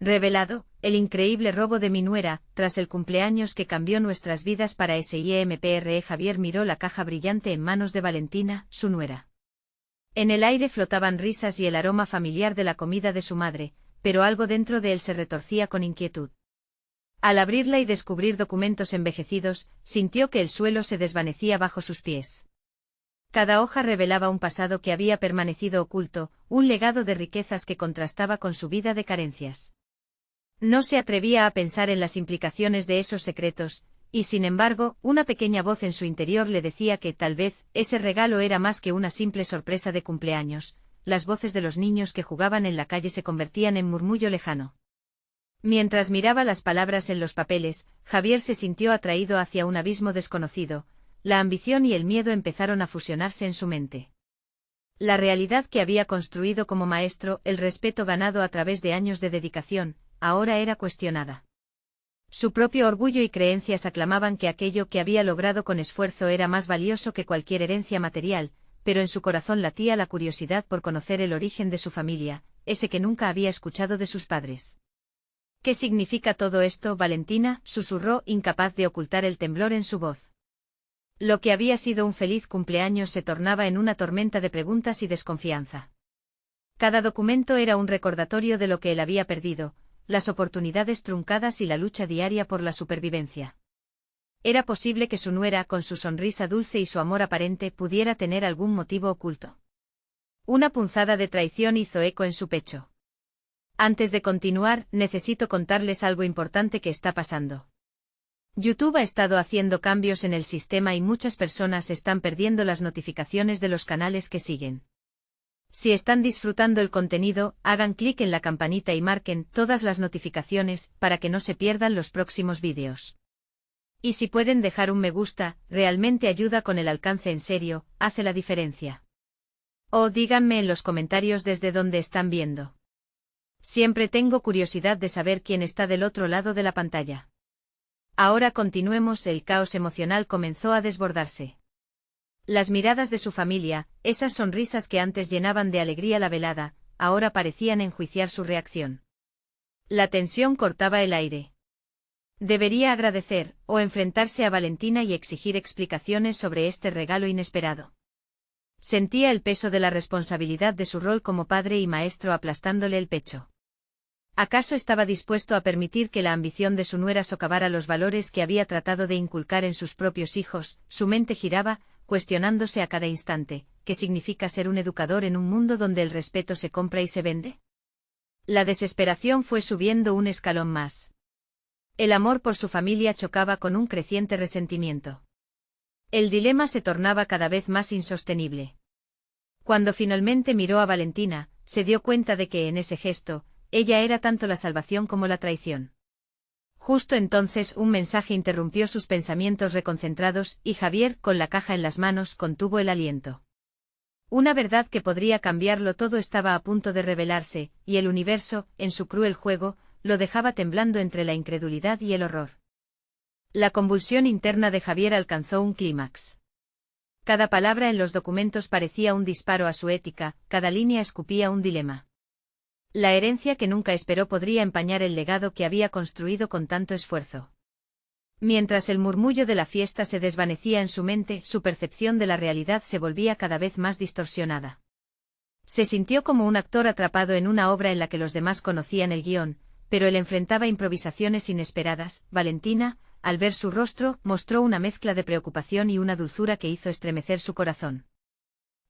Revelado, el increíble robo de mi nuera, tras el cumpleaños que cambió nuestras vidas para SIMPRE. Javier miró la caja brillante en manos de Valentina, su nuera. En el aire flotaban risas y el aroma familiar de la comida de su madre, pero algo dentro de él se retorcía con inquietud. Al abrirla y descubrir documentos envejecidos, sintió que el suelo se desvanecía bajo sus pies. Cada hoja revelaba un pasado que había permanecido oculto, un legado de riquezas que contrastaba con su vida de carencias. No se atrevía a pensar en las implicaciones de esos secretos, y sin embargo, una pequeña voz en su interior le decía que, tal vez, ese regalo era más que una simple sorpresa de cumpleaños. Las voces de los niños que jugaban en la calle se convertían en murmullo lejano. Mientras miraba las palabras en los papeles, Javier se sintió atraído hacia un abismo desconocido. La ambición y el miedo empezaron a fusionarse en su mente. La realidad que había construido como maestro, el respeto ganado a través de años de dedicación, ahora era cuestionada. Su propio orgullo y creencias aclamaban que aquello que había logrado con esfuerzo era más valioso que cualquier herencia material, pero en su corazón latía la curiosidad por conocer el origen de su familia, ese que nunca había escuchado de sus padres. ¿Qué significa todo esto, Valentina?, susurró, incapaz de ocultar el temblor en su voz. Lo que había sido un feliz cumpleaños se tornaba en una tormenta de preguntas y desconfianza. Cada documento era un recordatorio de lo que él había perdido, las oportunidades truncadas y la lucha diaria por la supervivencia. Era posible que su nuera, con su sonrisa dulce y su amor aparente, pudiera tener algún motivo oculto. Una punzada de traición hizo eco en su pecho. Antes de continuar, necesito contarles algo importante que está pasando. YouTube ha estado haciendo cambios en el sistema y muchas personas están perdiendo las notificaciones de los canales que siguen. Si están disfrutando el contenido, hagan clic en la campanita y marquen todas las notificaciones para que no se pierdan los próximos vídeos. Y si pueden dejar un me gusta, realmente ayuda con el alcance, en serio, hace la diferencia. O díganme en los comentarios desde dónde están viendo. Siempre tengo curiosidad de saber quién está del otro lado de la pantalla. Ahora continuemos. El caos emocional comenzó a desbordarse. Las miradas de su familia, esas sonrisas que antes llenaban de alegría la velada, ahora parecían enjuiciar su reacción. La tensión cortaba el aire. Debería agradecer, o enfrentarse a Valentina y exigir explicaciones sobre este regalo inesperado. Sentía el peso de la responsabilidad de su rol como padre y maestro aplastándole el pecho. ¿Acaso estaba dispuesto a permitir que la ambición de su nuera socavara los valores que había tratado de inculcar en sus propios hijos? Su mente giraba, cuestionándose a cada instante, ¿qué significa ser un educador en un mundo donde el respeto se compra y se vende? La desesperación fue subiendo un escalón más. El amor por su familia chocaba con un creciente resentimiento. El dilema se tornaba cada vez más insostenible. Cuando finalmente miró a Valentina, se dio cuenta de que en ese gesto, ella era tanto la salvación como la traición. Justo entonces un mensaje interrumpió sus pensamientos reconcentrados y Javier, con la caja en las manos, contuvo el aliento. Una verdad que podría cambiarlo todo estaba a punto de revelarse, y el universo, en su cruel juego, lo dejaba temblando entre la incredulidad y el horror. La convulsión interna de Javier alcanzó un clímax. Cada palabra en los documentos parecía un disparo a su ética, cada línea escupía un dilema. La herencia que nunca esperó podría empañar el legado que había construido con tanto esfuerzo. Mientras el murmullo de la fiesta se desvanecía en su mente, su percepción de la realidad se volvía cada vez más distorsionada. Se sintió como un actor atrapado en una obra en la que los demás conocían el guión, pero él enfrentaba improvisaciones inesperadas. Valentina, al ver su rostro, mostró una mezcla de preocupación y una dulzura que hizo estremecer su corazón.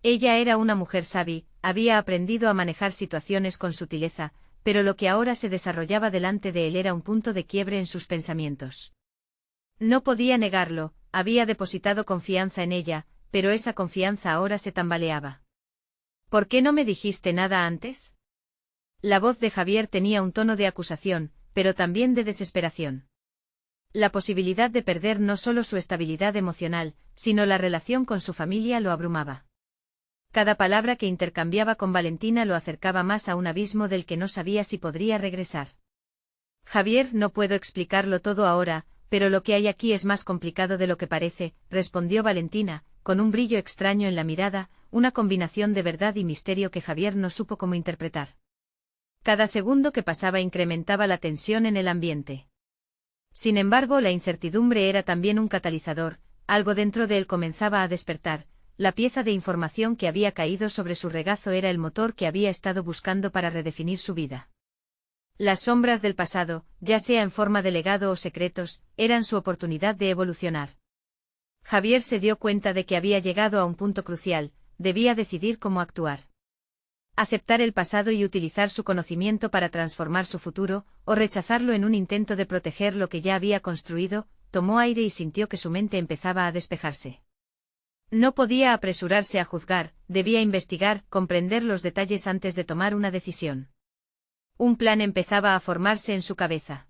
Ella era una mujer sabia, había aprendido a manejar situaciones con sutileza, pero lo que ahora se desarrollaba delante de él era un punto de quiebre en sus pensamientos. No podía negarlo, había depositado confianza en ella, pero esa confianza ahora se tambaleaba. ¿Por qué no me dijiste nada antes? La voz de Javier tenía un tono de acusación, pero también de desesperación. La posibilidad de perder no solo su estabilidad emocional, sino la relación con su familia lo abrumaba. Cada palabra que intercambiaba con Valentina lo acercaba más a un abismo del que no sabía si podría regresar. Javier, no puedo explicarlo todo ahora, pero lo que hay aquí es más complicado de lo que parece, respondió Valentina, con un brillo extraño en la mirada, una combinación de verdad y misterio que Javier no supo cómo interpretar. Cada segundo que pasaba incrementaba la tensión en el ambiente. Sin embargo, la incertidumbre era también un catalizador, algo dentro de él comenzaba a despertar, la pieza de información que había caído sobre su regazo era el motor que había estado buscando para redefinir su vida. Las sombras del pasado, ya sea en forma de legado o secretos, eran su oportunidad de evolucionar. Javier se dio cuenta de que había llegado a un punto crucial, debía decidir cómo actuar. Aceptar el pasado y utilizar su conocimiento para transformar su futuro, o rechazarlo en un intento de proteger lo que ya había construido. Tomó aire y sintió que su mente empezaba a despejarse. No podía apresurarse a juzgar, debía investigar, comprender los detalles antes de tomar una decisión. Un plan empezaba a formarse en su cabeza.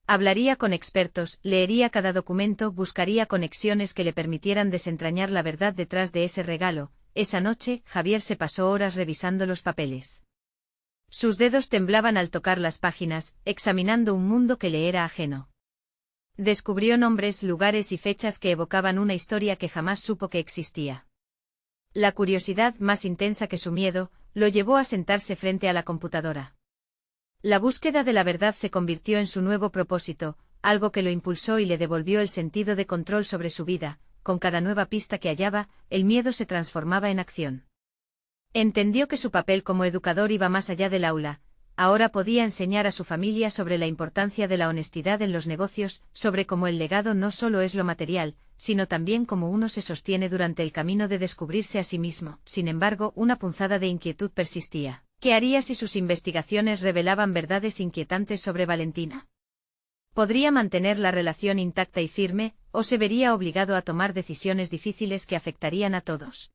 Hablaría con expertos, leería cada documento, buscaría conexiones que le permitieran desentrañar la verdad detrás de ese regalo. Esa noche, Javier se pasó horas revisando los papeles. Sus dedos temblaban al tocar las páginas, examinando un mundo que le era ajeno. Descubrió nombres, lugares y fechas que evocaban una historia que jamás supo que existía. La curiosidad, más intensa que su miedo, lo llevó a sentarse frente a la computadora. La búsqueda de la verdad se convirtió en su nuevo propósito, algo que lo impulsó y le devolvió el sentido de control sobre su vida. Con cada nueva pista que hallaba, el miedo se transformaba en acción. Entendió que su papel como educador iba más allá del aula. Ahora podía enseñar a su familia sobre la importancia de la honestidad en los negocios, sobre cómo el legado no solo es lo material, sino también cómo uno se sostiene durante el camino de descubrirse a sí mismo. Sin embargo, una punzada de inquietud persistía. ¿Qué haría si sus investigaciones revelaban verdades inquietantes sobre Valentina? ¿Podría mantener la relación intacta y firme, o se vería obligado a tomar decisiones difíciles que afectarían a todos?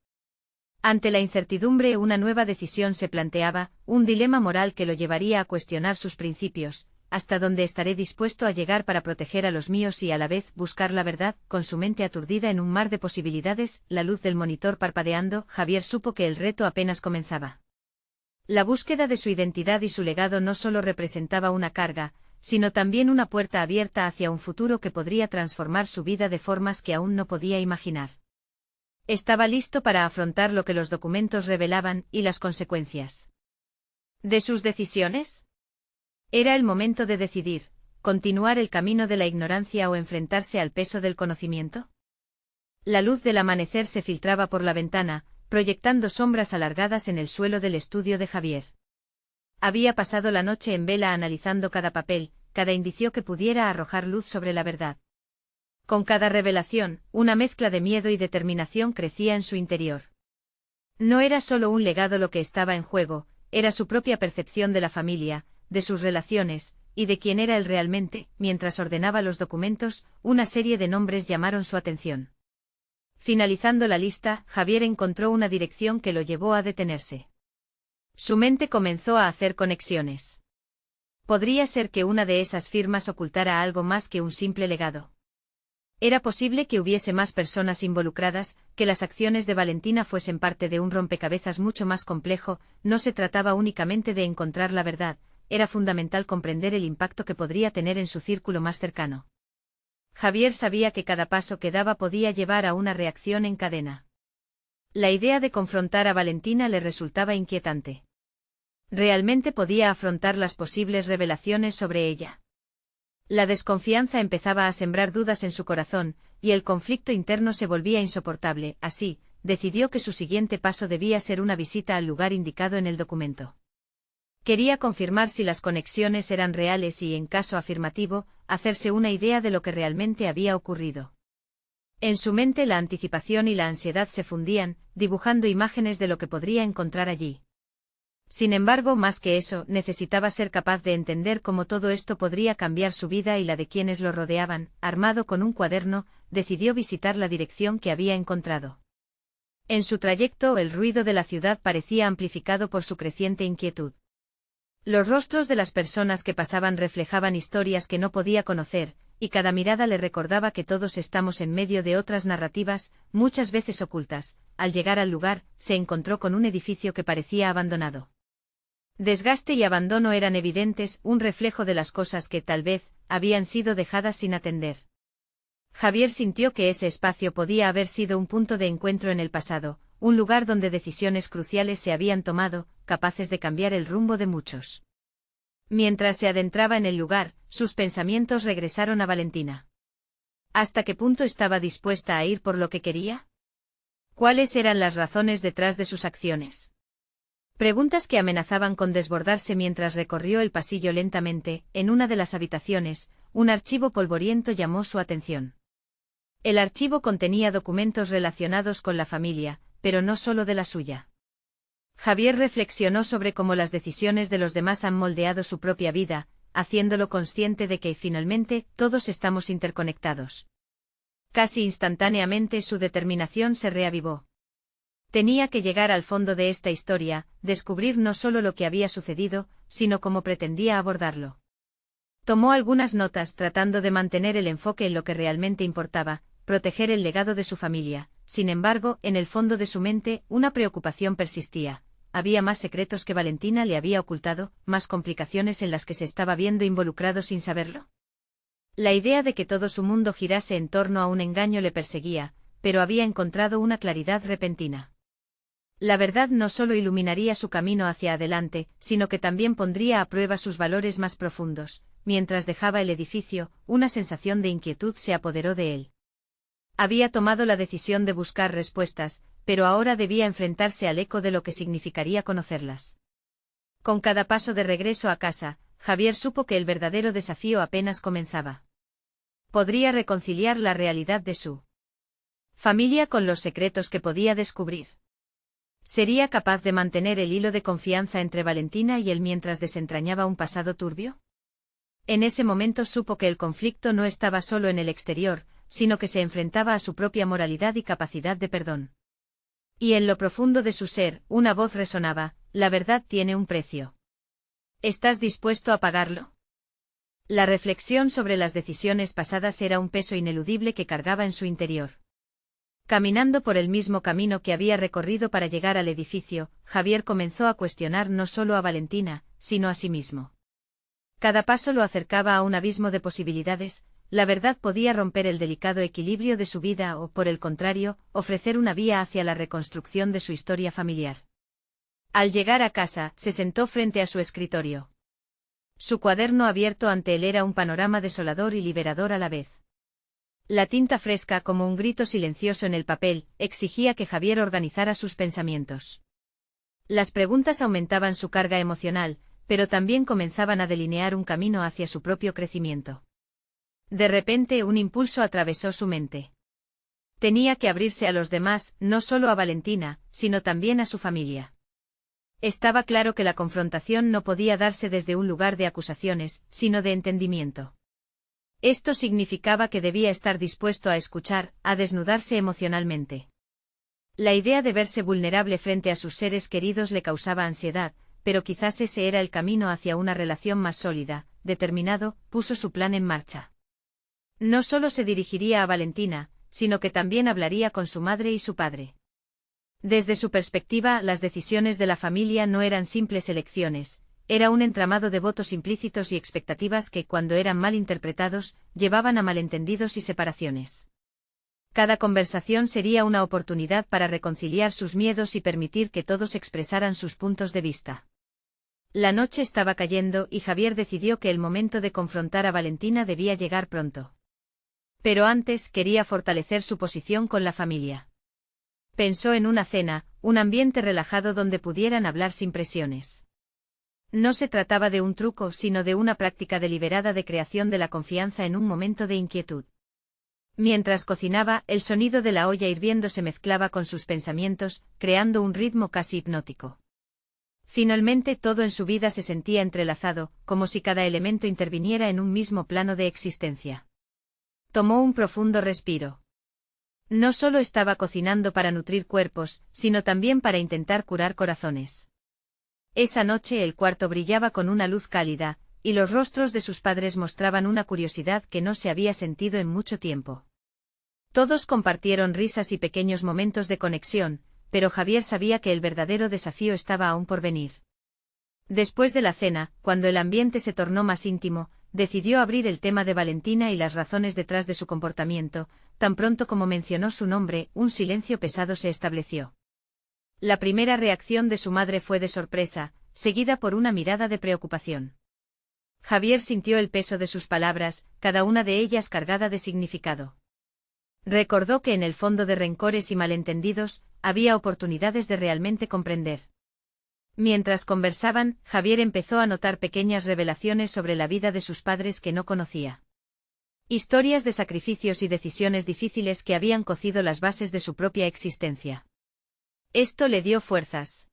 Ante la incertidumbre, una nueva decisión se planteaba, un dilema moral que lo llevaría a cuestionar sus principios. ¿Hasta dónde estaré dispuesto a llegar para proteger a los míos y a la vez buscar la verdad? Con su mente aturdida en un mar de posibilidades, la luz del monitor parpadeando, Javier supo que el reto apenas comenzaba. La búsqueda de su identidad y su legado no solo representaba una carga, sino también una puerta abierta hacia un futuro que podría transformar su vida de formas que aún no podía imaginar. Estaba listo para afrontar lo que los documentos revelaban y las consecuencias de sus decisiones. Era el momento de decidir, continuar el camino de la ignorancia o enfrentarse al peso del conocimiento. La luz del amanecer se filtraba por la ventana, proyectando sombras alargadas en el suelo del estudio de Javier. Había pasado la noche en vela analizando cada papel, cada indicio que pudiera arrojar luz sobre la verdad. Con cada revelación, una mezcla de miedo y determinación crecía en su interior. No era solo un legado lo que estaba en juego, era su propia percepción de la familia, de sus relaciones, y de quién era él realmente. Mientras ordenaba los documentos, una serie de nombres llamaron su atención. Finalizando la lista, Javier encontró una dirección que lo llevó a detenerse. Su mente comenzó a hacer conexiones. Podría ser que una de esas firmas ocultara algo más que un simple legado. Era posible que hubiese más personas involucradas, que las acciones de Valentina fuesen parte de un rompecabezas mucho más complejo. No se trataba únicamente de encontrar la verdad, era fundamental comprender el impacto que podría tener en su círculo más cercano. Javier sabía que cada paso que daba podía llevar a una reacción en cadena. La idea de confrontar a Valentina le resultaba inquietante. ¿Realmente podía afrontar las posibles revelaciones sobre ella? La desconfianza empezaba a sembrar dudas en su corazón, y el conflicto interno se volvía insoportable. Así, decidió que su siguiente paso debía ser una visita al lugar indicado en el documento. Quería confirmar si las conexiones eran reales y, en caso afirmativo, hacerse una idea de lo que realmente había ocurrido. En su mente la anticipación y la ansiedad se fundían, dibujando imágenes de lo que podría encontrar allí. Sin embargo, más que eso, necesitaba ser capaz de entender cómo todo esto podría cambiar su vida y la de quienes lo rodeaban. Armado con un cuaderno, decidió visitar la dirección que había encontrado. En su trayecto, el ruido de la ciudad parecía amplificado por su creciente inquietud. Los rostros de las personas que pasaban reflejaban historias que no podía conocer, y cada mirada le recordaba que todos estamos en medio de otras narrativas, muchas veces ocultas. Al llegar al lugar, se encontró con un edificio que parecía abandonado. Desgaste y abandono eran evidentes, un reflejo de las cosas que, tal vez, habían sido dejadas sin atender. Javier sintió que ese espacio podía haber sido un punto de encuentro en el pasado, un lugar donde decisiones cruciales se habían tomado, capaces de cambiar el rumbo de muchos. Mientras se adentraba en el lugar, sus pensamientos regresaron a Valentina. ¿Hasta qué punto estaba dispuesta a ir por lo que quería? ¿Cuáles eran las razones detrás de sus acciones? Preguntas que amenazaban con desbordarse mientras recorrió el pasillo lentamente. En una de las habitaciones, un archivo polvoriento llamó su atención. El archivo contenía documentos relacionados con la familia, pero no solo de la suya. Javier reflexionó sobre cómo las decisiones de los demás han moldeado su propia vida, haciéndolo consciente de que, finalmente, todos estamos interconectados. Casi instantáneamente su determinación se reavivó. Tenía que llegar al fondo de esta historia, descubrir no solo lo que había sucedido, sino cómo pretendía abordarlo. Tomó algunas notas tratando de mantener el enfoque en lo que realmente importaba, proteger el legado de su familia. Sin embargo, en el fondo de su mente, una preocupación persistía. Había más secretos que Valentina le había ocultado, más complicaciones en las que se estaba viendo involucrado sin saberlo. La idea de que todo su mundo girase en torno a un engaño le perseguía, pero había encontrado una claridad repentina. La verdad no solo iluminaría su camino hacia adelante, sino que también pondría a prueba sus valores más profundos. Mientras dejaba el edificio, una sensación de inquietud se apoderó de él. Había tomado la decisión de buscar respuestas, pero ahora debía enfrentarse al eco de lo que significaría conocerlas. Con cada paso de regreso a casa, Javier supo que el verdadero desafío apenas comenzaba. Podría reconciliar la realidad de su familia con los secretos que podía descubrir. ¿Sería capaz de mantener el hilo de confianza entre Valentina y él mientras desentrañaba un pasado turbio? En ese momento supo que el conflicto no estaba solo en el exterior, sino que se enfrentaba a su propia moralidad y capacidad de perdón. Y en lo profundo de su ser, una voz resonaba: la verdad tiene un precio. ¿Estás dispuesto a pagarlo? La reflexión sobre las decisiones pasadas era un peso ineludible que cargaba en su interior. Caminando por el mismo camino que había recorrido para llegar al edificio, Javier comenzó a cuestionar no solo a Valentina, sino a sí mismo. Cada paso lo acercaba a un abismo de posibilidades. La verdad podía romper el delicado equilibrio de su vida o, por el contrario, ofrecer una vía hacia la reconstrucción de su historia familiar. Al llegar a casa, se sentó frente a su escritorio. Su cuaderno abierto ante él era un panorama desolador y liberador a la vez. La tinta fresca, como un grito silencioso en el papel, exigía que Javier organizara sus pensamientos. Las preguntas aumentaban su carga emocional, pero también comenzaban a delinear un camino hacia su propio crecimiento. De repente un impulso atravesó su mente. Tenía que abrirse a los demás, no solo a Valentina, sino también a su familia. Estaba claro que la confrontación no podía darse desde un lugar de acusaciones, sino de entendimiento. Esto significaba que debía estar dispuesto a escuchar, a desnudarse emocionalmente. La idea de verse vulnerable frente a sus seres queridos le causaba ansiedad, pero quizás ese era el camino hacia una relación más sólida. Determinado, puso su plan en marcha. No solo se dirigiría a Valentina, sino que también hablaría con su madre y su padre. Desde su perspectiva, las decisiones de la familia no eran simples elecciones, era un entramado de votos implícitos y expectativas que, cuando eran mal interpretados, llevaban a malentendidos y separaciones. Cada conversación sería una oportunidad para reconciliar sus miedos y permitir que todos expresaran sus puntos de vista. La noche estaba cayendo y Javier decidió que el momento de confrontar a Valentina debía llegar pronto. Pero antes quería fortalecer su posición con la familia. Pensó en una cena, un ambiente relajado donde pudieran hablar sin presiones. No se trataba de un truco, sino de una práctica deliberada de creación de la confianza en un momento de inquietud. Mientras cocinaba, el sonido de la olla hirviendo se mezclaba con sus pensamientos, creando un ritmo casi hipnótico. Finalmente todo en su vida se sentía entrelazado, como si cada elemento interviniera en un mismo plano de existencia. Tomó un profundo respiro. No solo estaba cocinando para nutrir cuerpos, sino también para intentar curar corazones. Esa noche el cuarto brillaba con una luz cálida, y los rostros de sus padres mostraban una curiosidad que no se había sentido en mucho tiempo. Todos compartieron risas y pequeños momentos de conexión, pero Javier sabía que el verdadero desafío estaba aún por venir. Después de la cena, cuando el ambiente se tornó más íntimo, decidió abrir el tema de Valentina y las razones detrás de su comportamiento. Tan pronto como mencionó su nombre, un silencio pesado se estableció. La primera reacción de su madre fue de sorpresa, seguida por una mirada de preocupación. Javier sintió el peso de sus palabras, cada una de ellas cargada de significado. Recordó que en el fondo de rencores y malentendidos, había oportunidades de realmente comprender. Mientras conversaban, Javier empezó a notar pequeñas revelaciones sobre la vida de sus padres que no conocía. Historias de sacrificios y decisiones difíciles que habían cocido las bases de su propia existencia. Esto le dio fuerzas.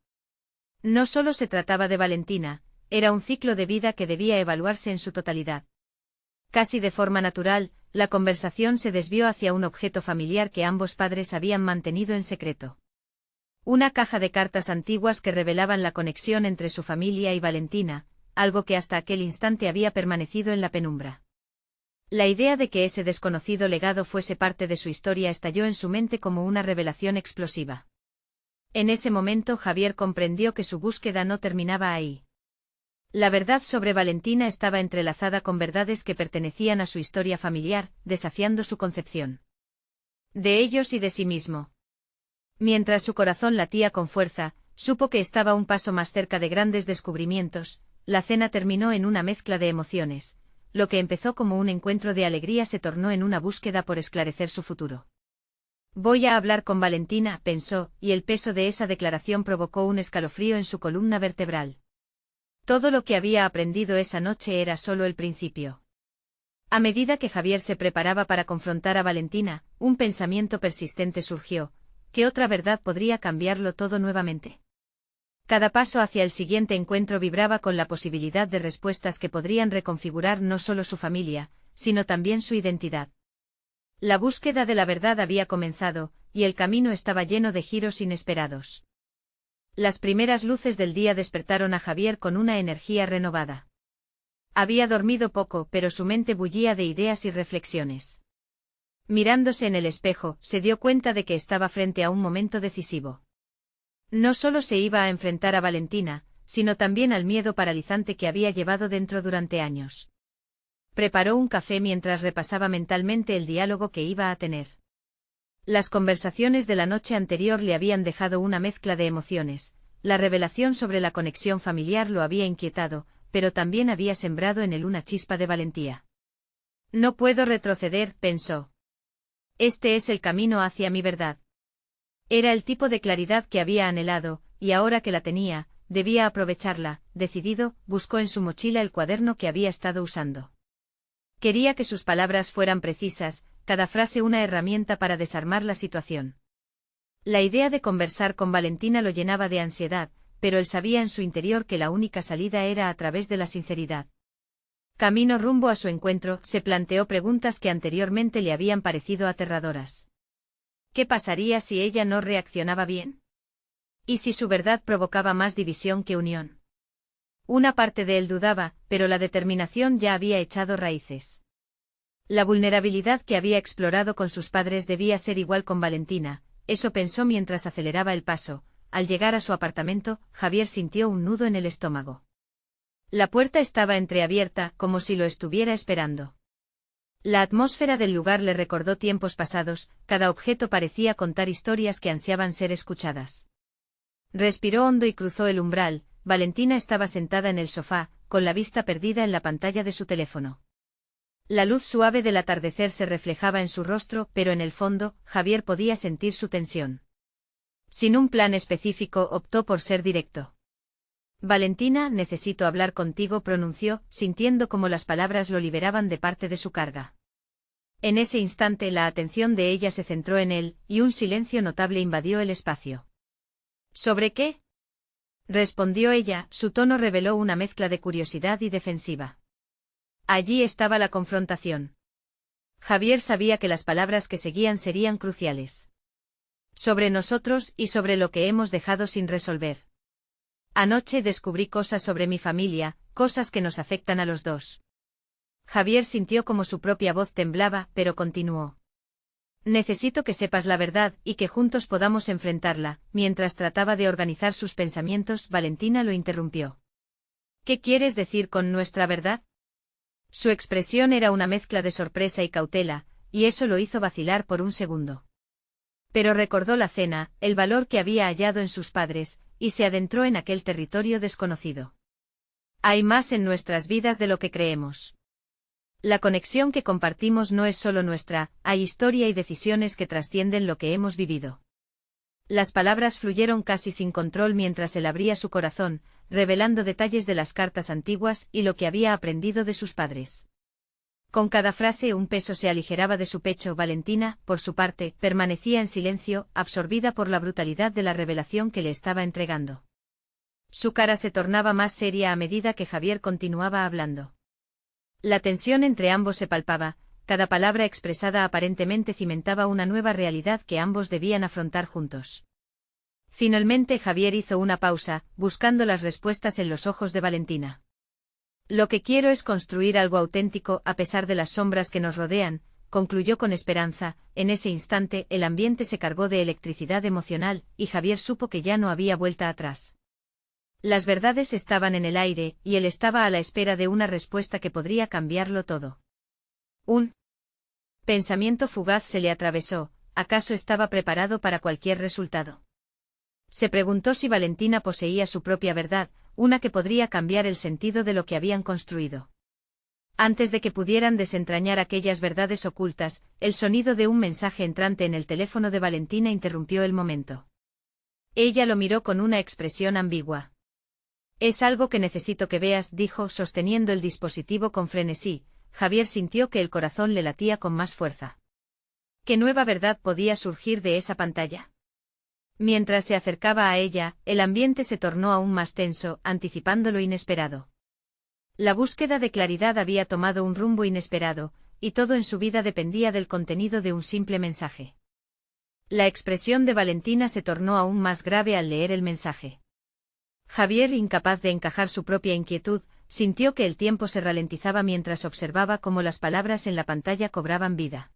No solo se trataba de Valentina, era un ciclo de vida que debía evaluarse en su totalidad. Casi de forma natural, la conversación se desvió hacia un objeto familiar que ambos padres habían mantenido en secreto. Una caja de cartas antiguas que revelaban la conexión entre su familia y Valentina, algo que hasta aquel instante había permanecido en la penumbra. La idea de que ese desconocido legado fuese parte de su historia estalló en su mente como una revelación explosiva. En ese momento Javier comprendió que su búsqueda no terminaba ahí. La verdad sobre Valentina estaba entrelazada con verdades que pertenecían a su historia familiar, desafiando su concepción de ellos y de sí mismo. Mientras su corazón latía con fuerza, supo que estaba un paso más cerca de grandes descubrimientos. La cena terminó en una mezcla de emociones. Lo que empezó como un encuentro de alegría se tornó en una búsqueda por esclarecer su futuro. Voy a hablar con Valentina, pensó, y el peso de esa declaración provocó un escalofrío en su columna vertebral. Todo lo que había aprendido esa noche era solo el principio. A medida que Javier se preparaba para confrontar a Valentina, un pensamiento persistente surgió: ¿qué otra verdad podría cambiarlo todo nuevamente? Cada paso hacia el siguiente encuentro vibraba con la posibilidad de respuestas que podrían reconfigurar no solo su familia, sino también su identidad. La búsqueda de la verdad había comenzado, y el camino estaba lleno de giros inesperados. Las primeras luces del día despertaron a Javier con una energía renovada. Había dormido poco, pero su mente bullía de ideas y reflexiones. Mirándose en el espejo, se dio cuenta de que estaba frente a un momento decisivo. No solo se iba a enfrentar a Valentina, sino también al miedo paralizante que había llevado dentro durante años. Preparó un café mientras repasaba mentalmente el diálogo que iba a tener. Las conversaciones de la noche anterior le habían dejado una mezcla de emociones. La revelación sobre la conexión familiar lo había inquietado, pero también había sembrado en él una chispa de valentía. No puedo retroceder, pensó. Este es el camino hacia mi verdad. Era el tipo de claridad que había anhelado, y ahora que la tenía, debía aprovecharla. Decidido, buscó en su mochila el cuaderno que había estado usando. Quería que sus palabras fueran precisas, cada frase una herramienta para desarmar la situación. La idea de conversar con Valentina lo llenaba de ansiedad, pero él sabía en su interior que la única salida era a través de la sinceridad. Camino rumbo a su encuentro, se planteó preguntas que anteriormente le habían parecido aterradoras. ¿Qué pasaría si ella no reaccionaba bien? ¿Y si su verdad provocaba más división que unión? Una parte de él dudaba, pero la determinación ya había echado raíces. La vulnerabilidad que había explorado con sus padres debía ser igual con Valentina, eso pensó mientras aceleraba el paso. Al llegar a su apartamento, Javier sintió un nudo en el estómago. La puerta estaba entreabierta, como si lo estuviera esperando. La atmósfera del lugar le recordó tiempos pasados, cada objeto parecía contar historias que ansiaban ser escuchadas. Respiró hondo y cruzó el umbral. Valentina estaba sentada en el sofá, con la vista perdida en la pantalla de su teléfono. La luz suave del atardecer se reflejaba en su rostro, pero en el fondo, Javier podía sentir su tensión. Sin un plan específico, optó por ser directo. Valentina, necesito hablar contigo, pronunció, sintiendo como las palabras lo liberaban de parte de su carga. En ese instante la atención de ella se centró en él, y un silencio notable invadió el espacio. ¿Sobre qué? Respondió ella, su tono reveló una mezcla de curiosidad y defensiva. Allí estaba la confrontación. Javier sabía que las palabras que seguían serían cruciales. Sobre nosotros y sobre lo que hemos dejado sin resolver. Anoche descubrí cosas sobre mi familia, cosas que nos afectan a los dos. Javier sintió como su propia voz temblaba, pero continuó. Necesito que sepas la verdad y que juntos podamos enfrentarla. Mientras trataba de organizar sus pensamientos, Valentina lo interrumpió. ¿Qué quieres decir con nuestra verdad? Su expresión era una mezcla de sorpresa y cautela, y eso lo hizo vacilar por un segundo. Pero recordó la cena, el valor que había hallado en sus padres, y se adentró en aquel territorio desconocido. Hay más en nuestras vidas de lo que creemos. La conexión que compartimos no es solo nuestra, hay historia y decisiones que trascienden lo que hemos vivido. Las palabras fluyeron casi sin control mientras él abría su corazón, revelando detalles de las cartas antiguas y lo que había aprendido de sus padres. Con cada frase un peso se aligeraba de su pecho. Valentina, por su parte, permanecía en silencio, absorbida por la brutalidad de la revelación que le estaba entregando. Su cara se tornaba más seria a medida que Javier continuaba hablando. La tensión entre ambos se palpaba, cada palabra expresada aparentemente cimentaba una nueva realidad que ambos debían afrontar juntos. Finalmente Javier hizo una pausa, buscando las respuestas en los ojos de Valentina. Lo que quiero es construir algo auténtico a pesar de las sombras que nos rodean, concluyó con esperanza. En ese instante el ambiente se cargó de electricidad emocional, y Javier supo que ya no había vuelta atrás. Las verdades estaban en el aire, y él estaba a la espera de una respuesta que podría cambiarlo todo. Un pensamiento fugaz se le atravesó, ¿acaso estaba preparado para cualquier resultado? Se preguntó si Valentina poseía su propia verdad, una que podría cambiar el sentido de lo que habían construido. Antes de que pudieran desentrañar aquellas verdades ocultas, el sonido de un mensaje entrante en el teléfono de Valentina interrumpió el momento. Ella lo miró con una expresión ambigua. Es algo que necesito que veas, dijo, sosteniendo el dispositivo con frenesí. Javier sintió que el corazón le latía con más fuerza. ¿Qué nueva verdad podía surgir de esa pantalla? Mientras se acercaba a ella, el ambiente se tornó aún más tenso, anticipando lo inesperado. La búsqueda de claridad había tomado un rumbo inesperado, y todo en su vida dependía del contenido de un simple mensaje. La expresión de Valentina se tornó aún más grave al leer el mensaje. Javier, incapaz de encajar su propia inquietud, sintió que el tiempo se ralentizaba mientras observaba cómo las palabras en la pantalla cobraban vida.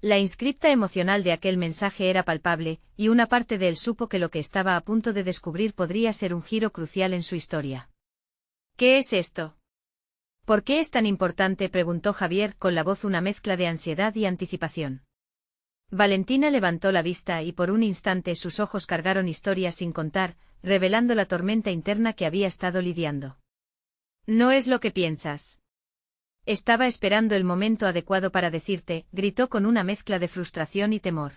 La inscripta emocional de aquel mensaje era palpable, y una parte de él supo que lo que estaba a punto de descubrir podría ser un giro crucial en su historia. ¿Qué es esto? ¿Por qué es tan importante?, preguntó Javier, con la voz una mezcla de ansiedad y anticipación. Valentina levantó la vista y por un instante sus ojos cargaron historias sin contar, revelando la tormenta interna que había estado lidiando. No es lo que piensas. Estaba esperando el momento adecuado para decirte, gritó con una mezcla de frustración y temor.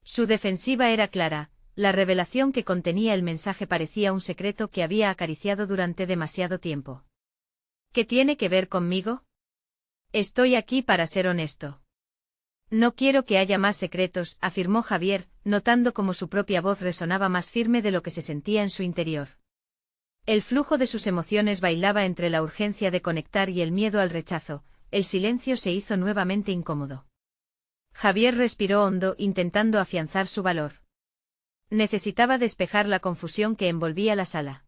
Su defensiva era clara, la revelación que contenía el mensaje parecía un secreto que había acariciado durante demasiado tiempo. ¿Qué tiene que ver conmigo? Estoy aquí para ser honesto. No quiero que haya más secretos, afirmó Javier, notando cómo su propia voz resonaba más firme de lo que se sentía en su interior. El flujo de sus emociones bailaba entre la urgencia de conectar y el miedo al rechazo. El silencio se hizo nuevamente incómodo. Javier respiró hondo, intentando afianzar su valor. Necesitaba despejar la confusión que envolvía la sala.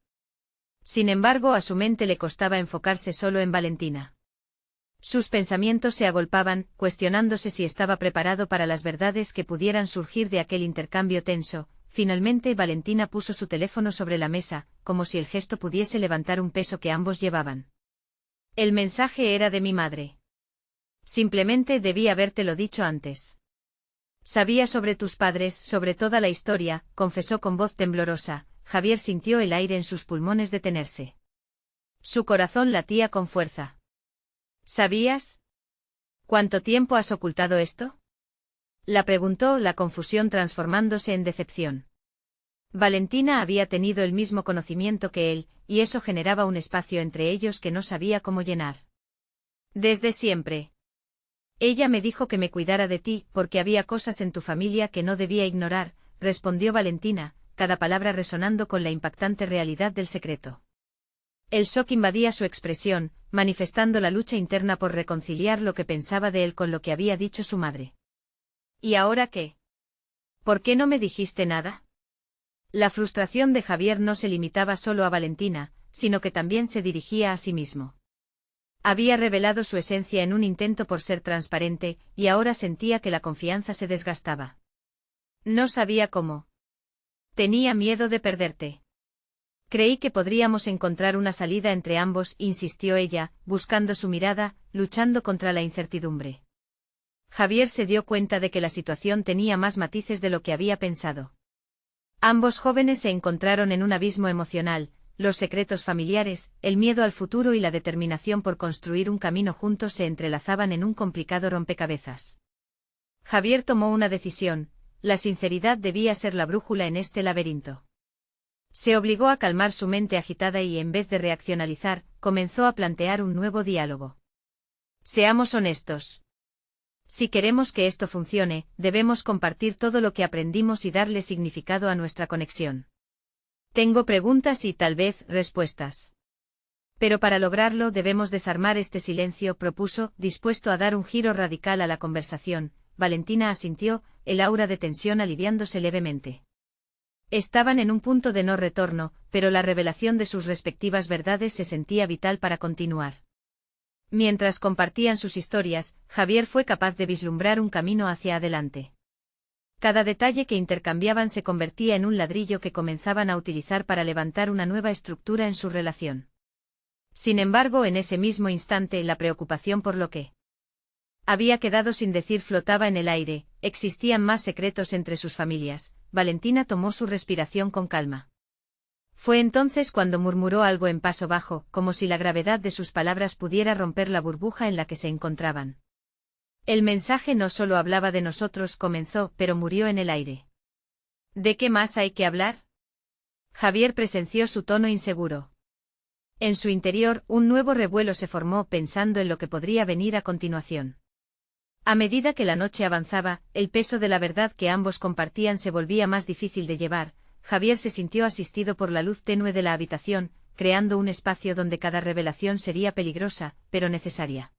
Sin embargo, a su mente le costaba enfocarse solo en Valentina. Sus pensamientos se agolpaban, cuestionándose si estaba preparado para las verdades que pudieran surgir de aquel intercambio tenso. Finalmente Valentina puso su teléfono sobre la mesa, como si el gesto pudiese levantar un peso que ambos llevaban. El mensaje era de mi madre. Simplemente debí habértelo dicho antes. Sabía sobre tus padres, sobre toda la historia, confesó con voz temblorosa. Javier sintió el aire en sus pulmones detenerse. Su corazón latía con fuerza. ¿Sabías? ¿Cuánto tiempo has ocultado esto? La preguntó, la confusión transformándose en decepción. Valentina había tenido el mismo conocimiento que él, y eso generaba un espacio entre ellos que no sabía cómo llenar. Desde siempre. Ella me dijo que me cuidara de ti, porque había cosas en tu familia que no debía ignorar, respondió Valentina, cada palabra resonando con la impactante realidad del secreto. El shock invadía su expresión, manifestando la lucha interna por reconciliar lo que pensaba de él con lo que había dicho su madre. ¿Y ahora qué? ¿Por qué no me dijiste nada? La frustración de Javier no se limitaba solo a Valentina, sino que también se dirigía a sí mismo. Había revelado su esencia en un intento por ser transparente, y ahora sentía que la confianza se desgastaba. No sabía cómo. Tenía miedo de perderte. Creí que podríamos encontrar una salida entre ambos, insistió ella, buscando su mirada, luchando contra la incertidumbre. Javier se dio cuenta de que la situación tenía más matices de lo que había pensado. Ambos jóvenes se encontraron en un abismo emocional, los secretos familiares, el miedo al futuro y la determinación por construir un camino juntos se entrelazaban en un complicado rompecabezas. Javier tomó una decisión: la sinceridad debía ser la brújula en este laberinto. Se obligó a calmar su mente agitada y, en vez de reaccionalizar, comenzó a plantear un nuevo diálogo. Seamos honestos. Si queremos que esto funcione, debemos compartir todo lo que aprendimos y darle significado a nuestra conexión. Tengo preguntas y, tal vez, respuestas. Pero para lograrlo debemos desarmar este silencio, propuso, dispuesto a dar un giro radical a la conversación. Valentina asintió, el aura de tensión aliviándose levemente. Estaban en un punto de no retorno, pero la revelación de sus respectivas verdades se sentía vital para continuar. Mientras compartían sus historias, Javier fue capaz de vislumbrar un camino hacia adelante. Cada detalle que intercambiaban se convertía en un ladrillo que comenzaban a utilizar para levantar una nueva estructura en su relación. Sin embargo, en ese mismo instante, la preocupación por lo que había quedado sin decir flotaba en el aire. Existían más secretos entre sus familias. Valentina tomó su respiración con calma. Fue entonces cuando murmuró algo en paso bajo, como si la gravedad de sus palabras pudiera romper la burbuja en la que se encontraban. El mensaje no solo hablaba de nosotros, comenzó, pero murió en el aire. ¿De qué más hay que hablar? Javier presenció su tono inseguro. En su interior, un nuevo revuelo se formó pensando en lo que podría venir a continuación. A medida que la noche avanzaba, el peso de la verdad que ambos compartían se volvía más difícil de llevar. Javier se sintió asistido por la luz tenue de la habitación, creando un espacio donde cada revelación sería peligrosa, pero necesaria.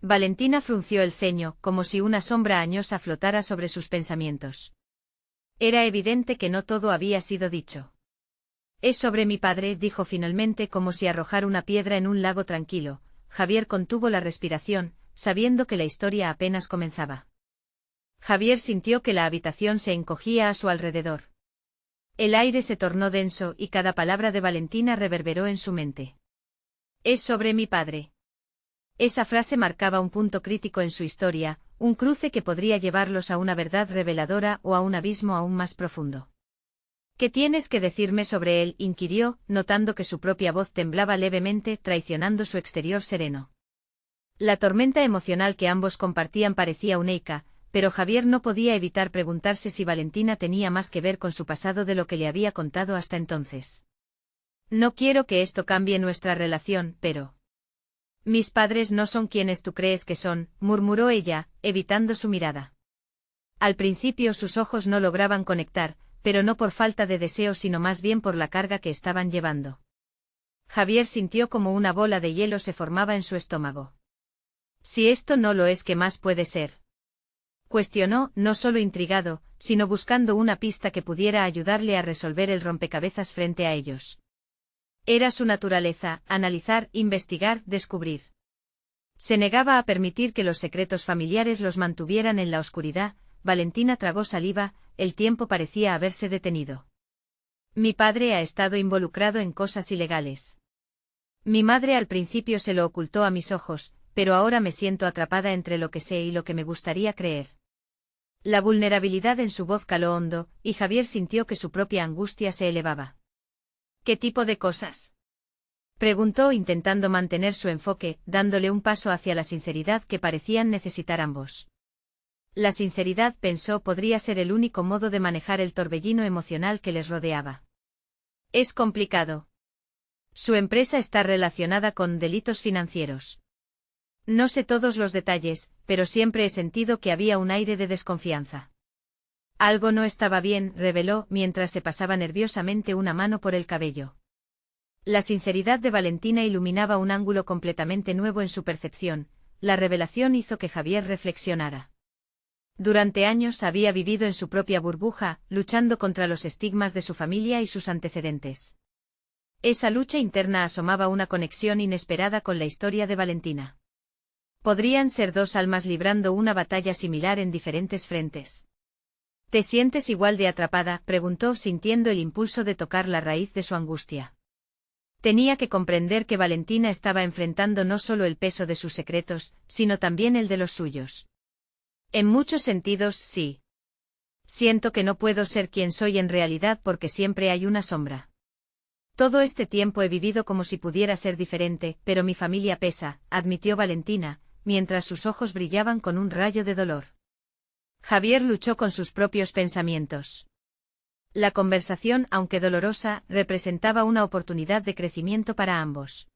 Valentina frunció el ceño, como si una sombra añosa flotara sobre sus pensamientos. Era evidente que no todo había sido dicho. Es sobre mi padre, dijo finalmente, como si arrojar una piedra en un lago tranquilo. Javier contuvo la respiración, sabiendo que la historia apenas comenzaba. Javier sintió que la habitación se encogía a su alrededor. El aire se tornó denso y cada palabra de Valentina reverberó en su mente. Es sobre mi padre. Esa frase marcaba un punto crítico en su historia, un cruce que podría llevarlos a una verdad reveladora o a un abismo aún más profundo. ¿Qué tienes que decirme sobre él?, inquirió, notando que su propia voz temblaba levemente, traicionando su exterior sereno. La tormenta emocional que ambos compartían parecía única, pero Javier no podía evitar preguntarse si Valentina tenía más que ver con su pasado de lo que le había contado hasta entonces. No quiero que esto cambie nuestra relación, pero... Mis padres no son quienes tú crees que son, murmuró ella, evitando su mirada. Al principio sus ojos no lograban conectar, pero no por falta de deseo sino más bien por la carga que estaban llevando. Javier sintió como una bola de hielo se formaba en su estómago. Si esto no lo es, ¿qué más puede ser?, cuestionó, no solo intrigado, sino buscando una pista que pudiera ayudarle a resolver el rompecabezas frente a ellos. Era su naturaleza, analizar, investigar, descubrir. Se negaba a permitir que los secretos familiares los mantuvieran en la oscuridad. Valentina tragó saliva, el tiempo parecía haberse detenido. Mi padre ha estado involucrado en cosas ilegales. Mi madre al principio se lo ocultó a mis ojos, pero ahora me siento atrapada entre lo que sé y lo que me gustaría creer. La vulnerabilidad en su voz caló hondo, y Javier sintió que su propia angustia se elevaba. ¿Qué tipo de cosas?, preguntó, intentando mantener su enfoque, dándole un paso hacia la sinceridad que parecían necesitar ambos. La sinceridad, pensó, podría ser el único modo de manejar el torbellino emocional que les rodeaba. Es complicado. Su empresa está relacionada con delitos financieros. No sé todos los detalles, pero siempre he sentido que había un aire de desconfianza. Algo no estaba bien, reveló, mientras se pasaba nerviosamente una mano por el cabello. La sinceridad de Valentina iluminaba un ángulo completamente nuevo en su percepción. La revelación hizo que Javier reflexionara. Durante años había vivido en su propia burbuja, luchando contra los estigmas de su familia y sus antecedentes. Esa lucha interna asomaba una conexión inesperada con la historia de Valentina. Podrían ser dos almas librando una batalla similar en diferentes frentes. ¿Te sientes igual de atrapada?, preguntó, sintiendo el impulso de tocar la raíz de su angustia. Tenía que comprender que Valentina estaba enfrentando no solo el peso de sus secretos, sino también el de los suyos. En muchos sentidos, sí. Siento que no puedo ser quien soy en realidad porque siempre hay una sombra. Todo este tiempo he vivido como si pudiera ser diferente, pero mi familia pesa, admitió Valentina, mientras sus ojos brillaban con un rayo de dolor. Javier luchó con sus propios pensamientos. La conversación, aunque dolorosa, representaba una oportunidad de crecimiento para ambos.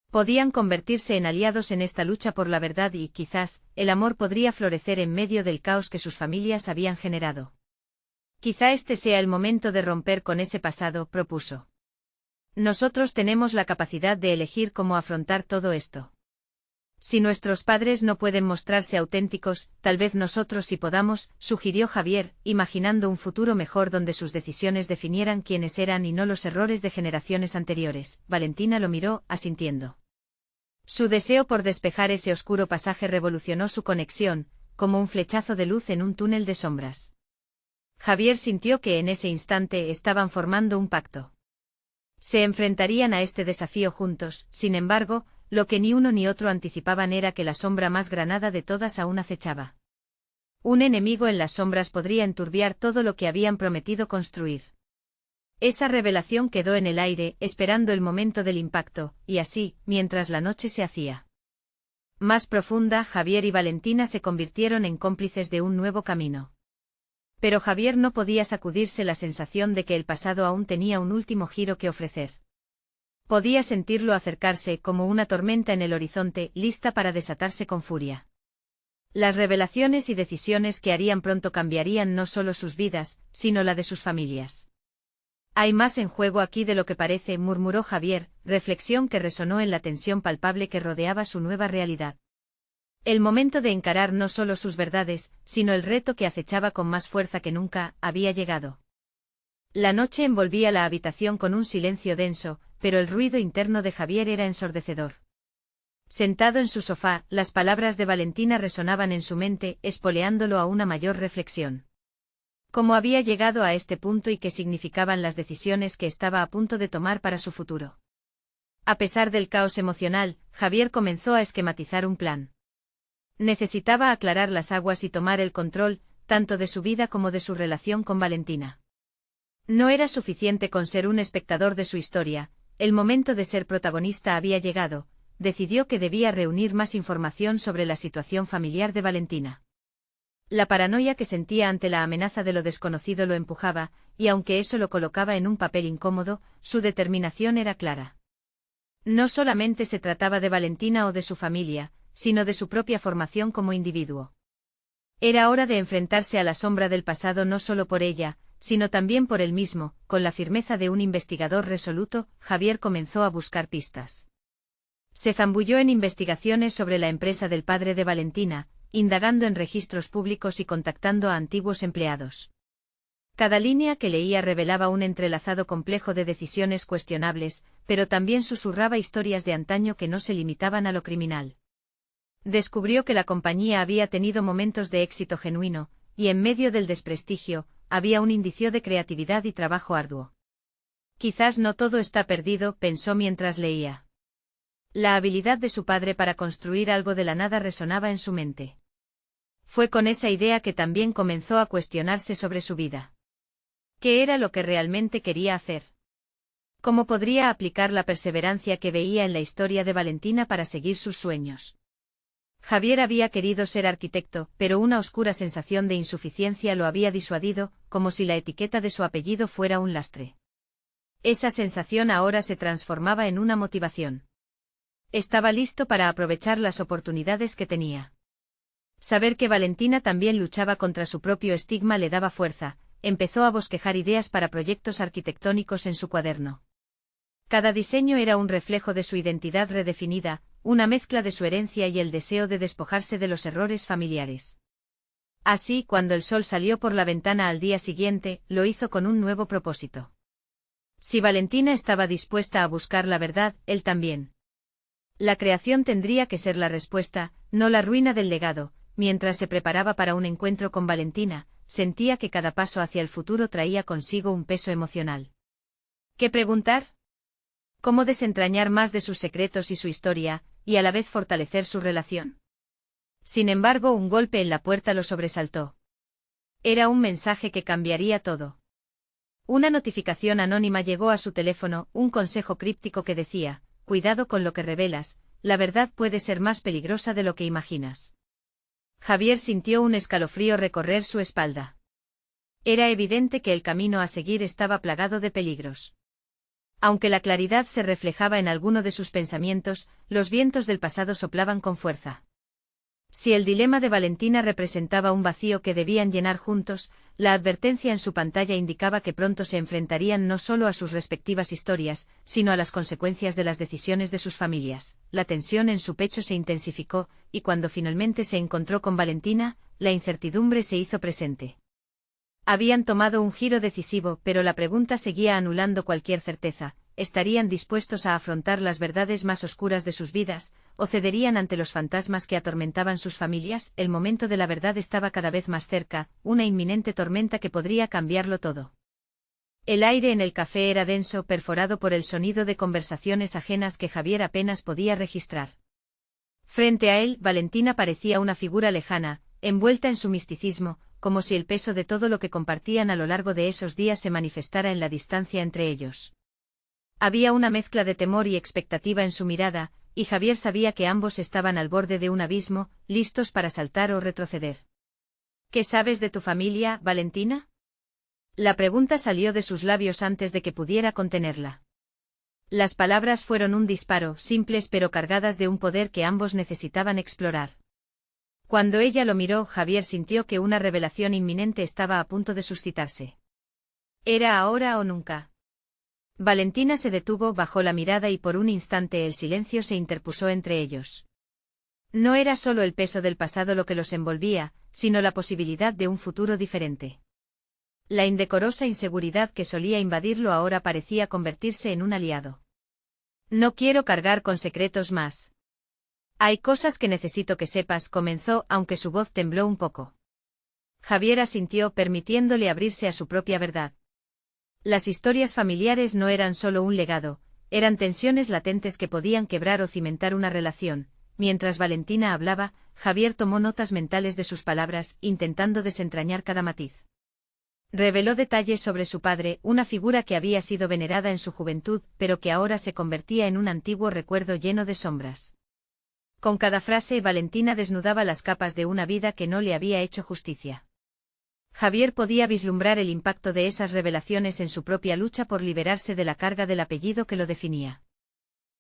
Podían convertirse en aliados en esta lucha por la verdad y, quizás, el amor podría florecer en medio del caos que sus familias habían generado. Quizá este sea el momento de romper con ese pasado, propuso. Nosotros tenemos la capacidad de elegir cómo afrontar todo esto. Si nuestros padres no pueden mostrarse auténticos, tal vez nosotros sí podamos, sugirió Javier, imaginando un futuro mejor donde sus decisiones definieran quiénes eran y no los errores de generaciones anteriores. Valentina lo miró, asintiendo. Su deseo por despejar ese oscuro pasaje revolucionó su conexión, como un flechazo de luz en un túnel de sombras. Javier sintió que en ese instante estaban formando un pacto. Se enfrentarían a este desafío juntos, sin embargo, lo que ni uno ni otro anticipaban era que la sombra más granada de todas aún acechaba. Un enemigo en las sombras podría enturbiar todo lo que habían prometido construir. Esa revelación quedó en el aire, esperando el momento del impacto, y así, mientras la noche se hacía más profunda, Javier y Valentina se convirtieron en cómplices de un nuevo camino. Pero Javier no podía sacudirse la sensación de que el pasado aún tenía un último giro que ofrecer. Podía sentirlo acercarse como una tormenta en el horizonte, lista para desatarse con furia. Las revelaciones y decisiones que harían pronto cambiarían no solo sus vidas, sino la de sus familias. Hay más en juego aquí de lo que parece, murmuró Javier, reflexión que resonó en la tensión palpable que rodeaba su nueva realidad. El momento de encarar no solo sus verdades, sino el reto que acechaba con más fuerza que nunca, había llegado. La noche envolvía la habitación con un silencio denso, pero el ruido interno de Javier era ensordecedor. Sentado en su sofá, las palabras de Valentina resonaban en su mente, espoleándolo a una mayor reflexión. ¿Cómo había llegado a este punto y qué significaban las decisiones que estaba a punto de tomar para su futuro? A pesar del caos emocional, Javier comenzó a esquematizar un plan. Necesitaba aclarar las aguas y tomar el control, tanto de su vida como de su relación con Valentina. No era suficiente con ser un espectador de su historia, el momento de ser protagonista había llegado, decidió que debía reunir más información sobre la situación familiar de Valentina. La paranoia que sentía ante la amenaza de lo desconocido lo empujaba, y aunque eso lo colocaba en un papel incómodo, su determinación era clara. No solamente se trataba de Valentina o de su familia, sino de su propia formación como individuo. Era hora de enfrentarse a la sombra del pasado no solo por ella, sino también por él mismo. Con la firmeza de un investigador resoluto, Javier comenzó a buscar pistas. Se zambulló en investigaciones sobre la empresa del padre de Valentina, indagando en registros públicos y contactando a antiguos empleados. Cada línea que leía revelaba un entrelazado complejo de decisiones cuestionables, pero también susurraba historias de antaño que no se limitaban a lo criminal. Descubrió que la compañía había tenido momentos de éxito genuino, y en medio del desprestigio, había un indicio de creatividad y trabajo arduo. Quizás no todo está perdido, pensó mientras leía. La habilidad de su padre para construir algo de la nada resonaba en su mente. Fue con esa idea que también comenzó a cuestionarse sobre su vida. ¿Qué era lo que realmente quería hacer? ¿Cómo podría aplicar la perseverancia que veía en la historia de Valentina para seguir sus sueños? Javier había querido ser arquitecto, pero una oscura sensación de insuficiencia lo había disuadido, como si la etiqueta de su apellido fuera un lastre. Esa sensación ahora se transformaba en una motivación. Estaba listo para aprovechar las oportunidades que tenía. Saber que Valentina también luchaba contra su propio estigma le daba fuerza, empezó a bosquejar ideas para proyectos arquitectónicos en su cuaderno. Cada diseño era un reflejo de su identidad redefinida, una mezcla de su herencia y el deseo de despojarse de los errores familiares. Así, cuando el sol salió por la ventana al día siguiente, lo hizo con un nuevo propósito. Si Valentina estaba dispuesta a buscar la verdad, él también. La creación tendría que ser la respuesta, no la ruina del legado. Mientras se preparaba para un encuentro con Valentina, sentía que cada paso hacia el futuro traía consigo un peso emocional. ¿Qué preguntar? ¿Cómo desentrañar más de sus secretos y su historia, y a la vez fortalecer su relación? Sin embargo, un golpe en la puerta lo sobresaltó. Era un mensaje que cambiaría todo. Una notificación anónima llegó a su teléfono, un consejo críptico que decía: cuidado con lo que revelas, la verdad puede ser más peligrosa de lo que imaginas. Javier sintió un escalofrío recorrer su espalda. Era evidente que el camino a seguir estaba plagado de peligros. Aunque la claridad se reflejaba en alguno de sus pensamientos, los vientos del pasado soplaban con fuerza. Si el dilema de Valentina representaba un vacío que debían llenar juntos, la advertencia en su pantalla indicaba que pronto se enfrentarían no solo a sus respectivas historias, sino a las consecuencias de las decisiones de sus familias. La tensión en su pecho se intensificó, y cuando finalmente se encontró con Valentina, la incertidumbre se hizo presente. Habían tomado un giro decisivo, pero la pregunta seguía anulando cualquier certeza. ¿Estarían dispuestos a afrontar las verdades más oscuras de sus vidas, o cederían ante los fantasmas que atormentaban sus familias? El momento de la verdad estaba cada vez más cerca, una inminente tormenta que podría cambiarlo todo. El aire en el café era denso, perforado por el sonido de conversaciones ajenas que Javier apenas podía registrar. Frente a él, Valentina parecía una figura lejana, envuelta en su misticismo, como si el peso de todo lo que compartían a lo largo de esos días se manifestara en la distancia entre ellos. Había una mezcla de temor y expectativa en su mirada, y Javier sabía que ambos estaban al borde de un abismo, listos para saltar o retroceder. ¿Qué sabes de tu familia, Valentina? La pregunta salió de sus labios antes de que pudiera contenerla. Las palabras fueron un disparo, simples pero cargadas de un poder que ambos necesitaban explorar. Cuando ella lo miró, Javier sintió que una revelación inminente estaba a punto de suscitarse. ¿Era ahora o nunca? Valentina se detuvo, bajó la mirada y por un instante el silencio se interpuso entre ellos. No era solo el peso del pasado lo que los envolvía, sino la posibilidad de un futuro diferente. La indecorosa inseguridad que solía invadirlo ahora parecía convertirse en un aliado. No quiero cargar con secretos más. Hay cosas que necesito que sepas, comenzó, aunque su voz tembló un poco. Javier asintió, permitiéndole abrirse a su propia verdad. Las historias familiares no eran solo un legado, eran tensiones latentes que podían quebrar o cimentar una relación. Mientras Valentina hablaba, Javier tomó notas mentales de sus palabras, intentando desentrañar cada matiz. Reveló detalles sobre su padre, una figura que había sido venerada en su juventud, pero que ahora se convertía en un antiguo recuerdo lleno de sombras. Con cada frase, Valentina desnudaba las capas de una vida que no le había hecho justicia. Javier podía vislumbrar el impacto de esas revelaciones en su propia lucha por liberarse de la carga del apellido que lo definía.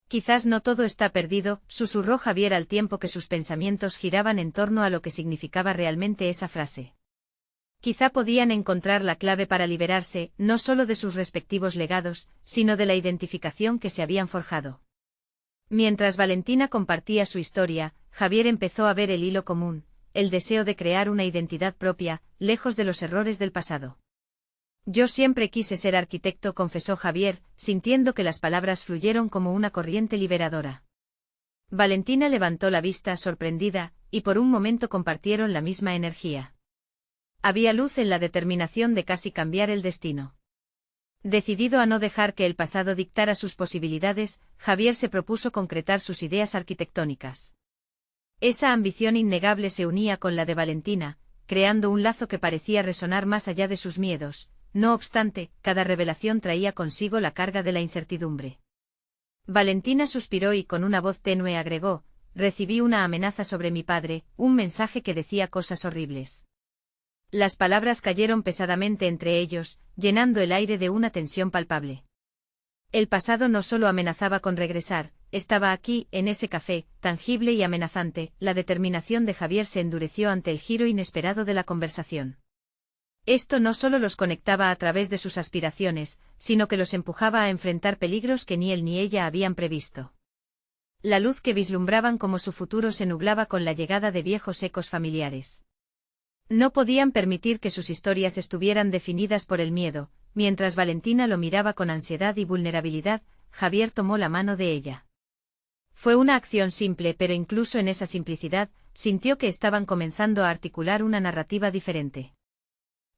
Quizás no todo está perdido, susurró Javier al tiempo que sus pensamientos giraban en torno a lo que significaba realmente esa frase. Quizá podían encontrar la clave para liberarse, no solo de sus respectivos legados, sino de la identificación que se habían forjado. Mientras Valentina compartía su historia, Javier empezó a ver el hilo común, el deseo de crear una identidad propia, lejos de los errores del pasado. Yo siempre quise ser arquitecto, confesó Javier, sintiendo que las palabras fluyeron como una corriente liberadora. Valentina levantó la vista sorprendida, y por un momento compartieron la misma energía. Había luz en la determinación de casi cambiar el destino. Decidido a no dejar que el pasado dictara sus posibilidades, Javier se propuso concretar sus ideas arquitectónicas. Esa ambición innegable se unía con la de Valentina, creando un lazo que parecía resonar más allá de sus miedos. No obstante, cada revelación traía consigo la carga de la incertidumbre. Valentina suspiró y con una voz tenue agregó: recibí una amenaza sobre mi padre, un mensaje que decía cosas horribles. Las palabras cayeron pesadamente entre ellos, llenando el aire de una tensión palpable. El pasado no solo amenazaba con regresar, estaba aquí, en ese café, tangible y amenazante. La determinación de Javier se endureció ante el giro inesperado de la conversación. Esto no solo los conectaba a través de sus aspiraciones, sino que los empujaba a enfrentar peligros que ni él ni ella habían previsto. La luz que vislumbraban como su futuro se nublaba con la llegada de viejos ecos familiares. No podían permitir que sus historias estuvieran definidas por el miedo. Mientras Valentina lo miraba con ansiedad y vulnerabilidad, Javier tomó la mano de ella. Fue una acción simple, pero incluso en esa simplicidad, sintió que estaban comenzando a articular una narrativa diferente.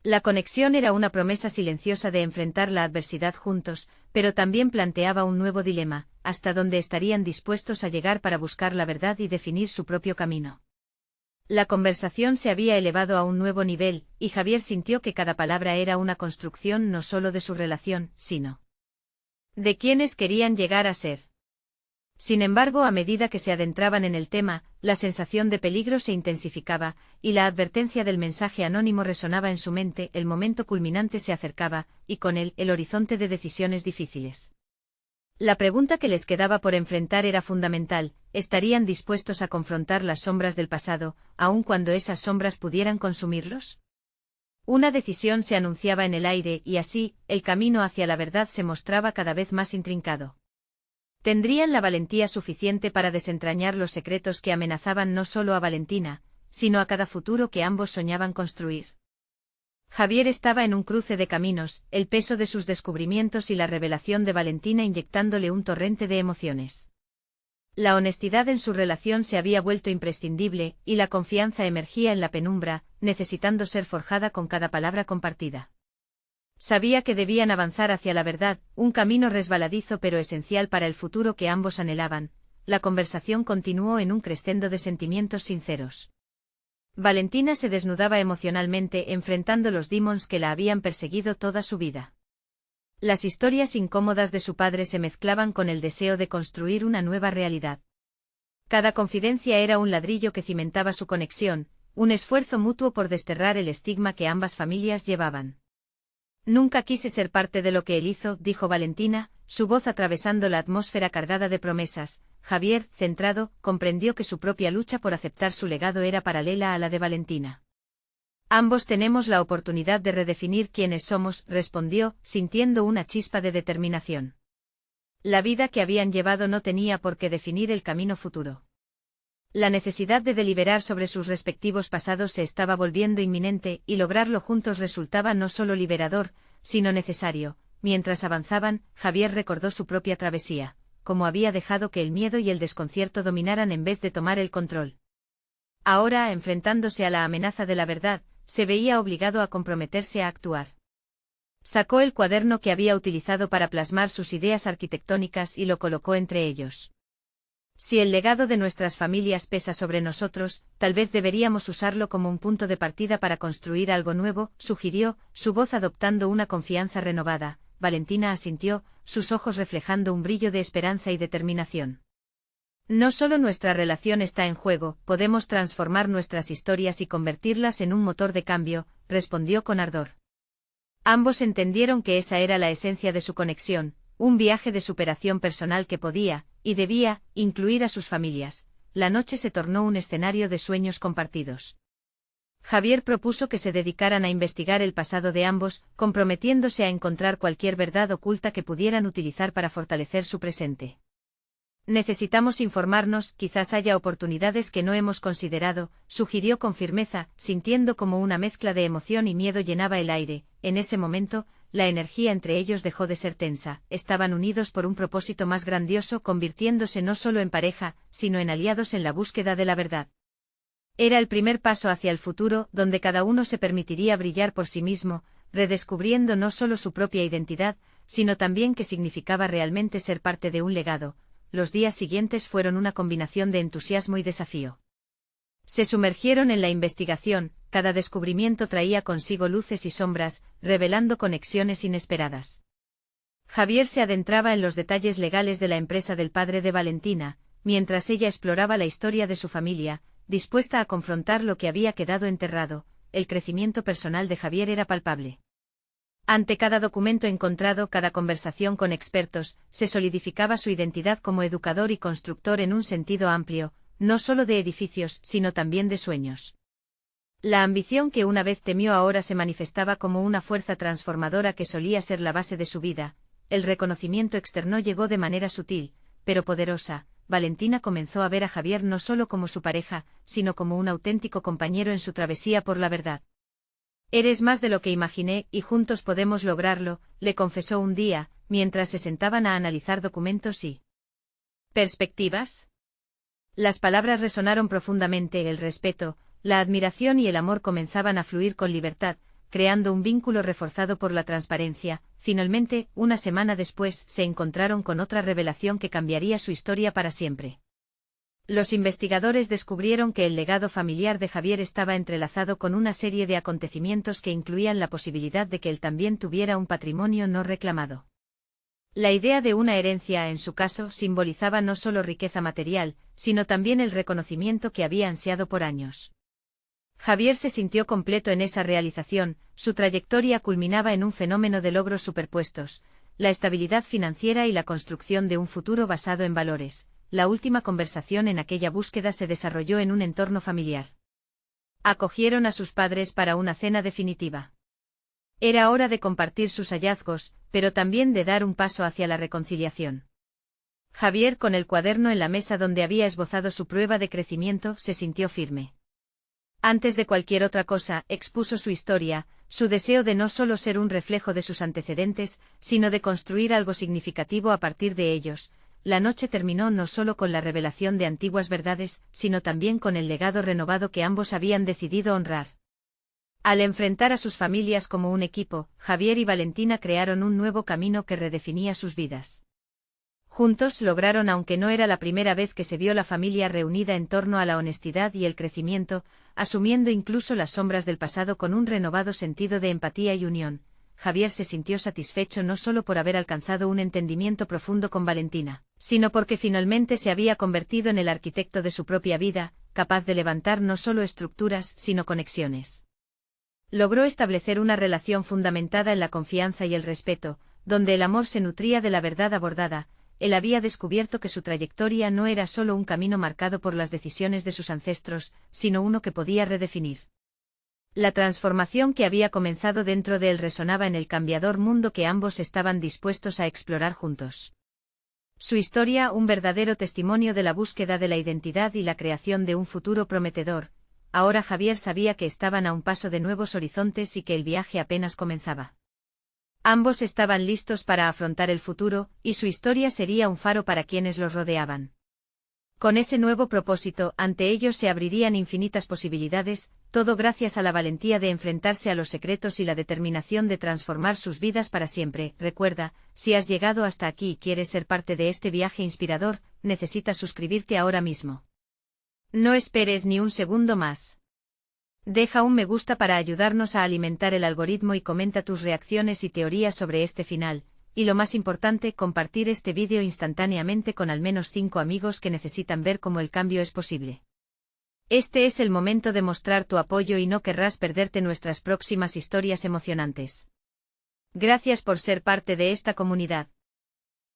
La conexión era una promesa silenciosa de enfrentar la adversidad juntos, pero también planteaba un nuevo dilema: hasta dónde estarían dispuestos a llegar para buscar la verdad y definir su propio camino. La conversación se había elevado a un nuevo nivel, y Javier sintió que cada palabra era una construcción no solo de su relación, sino de quienes querían llegar a ser. Sin embargo, a medida que se adentraban en el tema, la sensación de peligro se intensificaba, y la advertencia del mensaje anónimo resonaba en su mente. El momento culminante se acercaba, y con él, el horizonte de decisiones difíciles. La pregunta que les quedaba por enfrentar era fundamental: ¿estarían dispuestos a confrontar las sombras del pasado, aun cuando esas sombras pudieran consumirlos? Una decisión se anunciaba en el aire, y así, el camino hacia la verdad se mostraba cada vez más intrincado. ¿Tendrían la valentía suficiente para desentrañar los secretos que amenazaban no solo a Valentina, sino a cada futuro que ambos soñaban construir? Javier estaba en un cruce de caminos, el peso de sus descubrimientos y la revelación de Valentina inyectándole un torrente de emociones. La honestidad en su relación se había vuelto imprescindible, y la confianza emergía en la penumbra, necesitando ser forjada con cada palabra compartida. Sabía que debían avanzar hacia la verdad, un camino resbaladizo pero esencial para el futuro que ambos anhelaban. La conversación continuó en un crescendo de sentimientos sinceros. Valentina se desnudaba emocionalmente enfrentando los demons que la habían perseguido toda su vida. Las historias incómodas de su padre se mezclaban con el deseo de construir una nueva realidad. Cada confidencia era un ladrillo que cimentaba su conexión, un esfuerzo mutuo por desterrar el estigma que ambas familias llevaban. Nunca quise ser parte de lo que él hizo, dijo Valentina, su voz atravesando la atmósfera cargada de promesas. Javier, centrado, comprendió que su propia lucha por aceptar su legado era paralela a la de Valentina. Ambos tenemos la oportunidad de redefinir quiénes somos, respondió, sintiendo una chispa de determinación. La vida que habían llevado no tenía por qué definir el camino futuro. La necesidad de deliberar sobre sus respectivos pasados se estaba volviendo inminente, y lograrlo juntos resultaba no solo liberador, sino necesario. Mientras avanzaban, Javier recordó su propia travesía, cómo había dejado que el miedo y el desconcierto dominaran en vez de tomar el control. Ahora, enfrentándose a la amenaza de la verdad, se veía obligado a comprometerse a actuar. Sacó el cuaderno que había utilizado para plasmar sus ideas arquitectónicas y lo colocó entre ellos. Si el legado de nuestras familias pesa sobre nosotros, tal vez deberíamos usarlo como un punto de partida para construir algo nuevo, sugirió, su voz adoptando una confianza renovada. Valentina asintió, sus ojos reflejando un brillo de esperanza y determinación. No solo nuestra relación está en juego, podemos transformar nuestras historias y convertirlas en un motor de cambio, respondió con ardor. Ambos entendieron que esa era la esencia de su conexión, un viaje de superación personal que podía, y debía, incluir a sus familias. La noche se tornó un escenario de sueños compartidos. Javier propuso que se dedicaran a investigar el pasado de ambos, comprometiéndose a encontrar cualquier verdad oculta que pudieran utilizar para fortalecer su presente. Necesitamos informarnos, quizás haya oportunidades que no hemos considerado, sugirió con firmeza, sintiendo como una mezcla de emoción y miedo llenaba el aire. En ese momento, la energía entre ellos dejó de ser tensa, estaban unidos por un propósito más grandioso, convirtiéndose no solo en pareja, sino en aliados en la búsqueda de la verdad. Era el primer paso hacia el futuro, donde cada uno se permitiría brillar por sí mismo, redescubriendo no solo su propia identidad, sino también qué significaba realmente ser parte de un legado. Los días siguientes fueron una combinación de entusiasmo y desafío. Se sumergieron en la investigación, cada descubrimiento traía consigo luces y sombras, revelando conexiones inesperadas. Javier se adentraba en los detalles legales de la empresa del padre de Valentina, mientras ella exploraba la historia de su familia, dispuesta a confrontar lo que había quedado enterrado. El crecimiento personal de Javier era palpable. Ante cada documento encontrado, cada conversación con expertos, se solidificaba su identidad como educador y constructor en un sentido amplio, no solo de edificios, sino también de sueños. La ambición que una vez temió ahora se manifestaba como una fuerza transformadora que solía ser la base de su vida. El reconocimiento externo llegó de manera sutil, pero poderosa. Valentina comenzó a ver a Javier no solo como su pareja, sino como un auténtico compañero en su travesía por la verdad. Eres más de lo que imaginé, y juntos podemos lograrlo, le confesó un día, mientras se sentaban a analizar documentos y perspectivas. Las palabras resonaron profundamente, el respeto, la admiración y el amor comenzaban a fluir con libertad, creando un vínculo reforzado por la transparencia. Finalmente, una semana después, se encontraron con otra revelación que cambiaría su historia para siempre. Los investigadores descubrieron que el legado familiar de Javier estaba entrelazado con una serie de acontecimientos que incluían la posibilidad de que él también tuviera un patrimonio no reclamado. La idea de una herencia, en su caso, simbolizaba no solo riqueza material, sino también el reconocimiento que había ansiado por años. Javier se sintió completo en esa realización, su trayectoria culminaba en un fenómeno de logros superpuestos, la estabilidad financiera y la construcción de un futuro basado en valores. La última conversación en aquella búsqueda se desarrolló en un entorno familiar. Acogieron a sus padres para una cena definitiva. Era hora de compartir sus hallazgos, pero también de dar un paso hacia la reconciliación. Javier, con el cuaderno en la mesa donde había esbozado su prueba de crecimiento, se sintió firme. Antes de cualquier otra cosa, expuso su historia, su deseo de no solo ser un reflejo de sus antecedentes, sino de construir algo significativo a partir de ellos. La noche terminó no solo con la revelación de antiguas verdades, sino también con el legado renovado que ambos habían decidido honrar. Al enfrentar a sus familias como un equipo, Javier y Valentina crearon un nuevo camino que redefinía sus vidas. Juntos lograron, aunque no era la primera vez que se vio la familia reunida en torno a la honestidad y el crecimiento, asumiendo incluso las sombras del pasado con un renovado sentido de empatía y unión, Javier se sintió satisfecho no solo por haber alcanzado un entendimiento profundo con Valentina, sino porque finalmente se había convertido en el arquitecto de su propia vida, capaz de levantar no solo estructuras, sino conexiones. Logró establecer una relación fundamentada en la confianza y el respeto, donde el amor se nutría de la verdad abordada. Él había descubierto que su trayectoria no era solo un camino marcado por las decisiones de sus ancestros, sino uno que podía redefinir. La transformación que había comenzado dentro de él resonaba en el cambiador mundo que ambos estaban dispuestos a explorar juntos. Su historia, un verdadero testimonio de la búsqueda de la identidad y la creación de un futuro prometedor. Ahora Javier sabía que estaban a un paso de nuevos horizontes y que el viaje apenas comenzaba. Ambos estaban listos para afrontar el futuro, y su historia sería un faro para quienes los rodeaban. Con ese nuevo propósito, ante ellos se abrirían infinitas posibilidades, todo gracias a la valentía de enfrentarse a los secretos y la determinación de transformar sus vidas para siempre. Recuerda, si has llegado hasta aquí y quieres ser parte de este viaje inspirador, necesitas suscribirte ahora mismo. No esperes ni un segundo más. Deja un me gusta para ayudarnos a alimentar el algoritmo y comenta tus reacciones y teorías sobre este final. Y lo más importante, compartir este vídeo instantáneamente con al menos 5 amigos que necesitan ver cómo el cambio es posible. Este es el momento de mostrar tu apoyo y no querrás perderte nuestras próximas historias emocionantes. Gracias por ser parte de esta comunidad.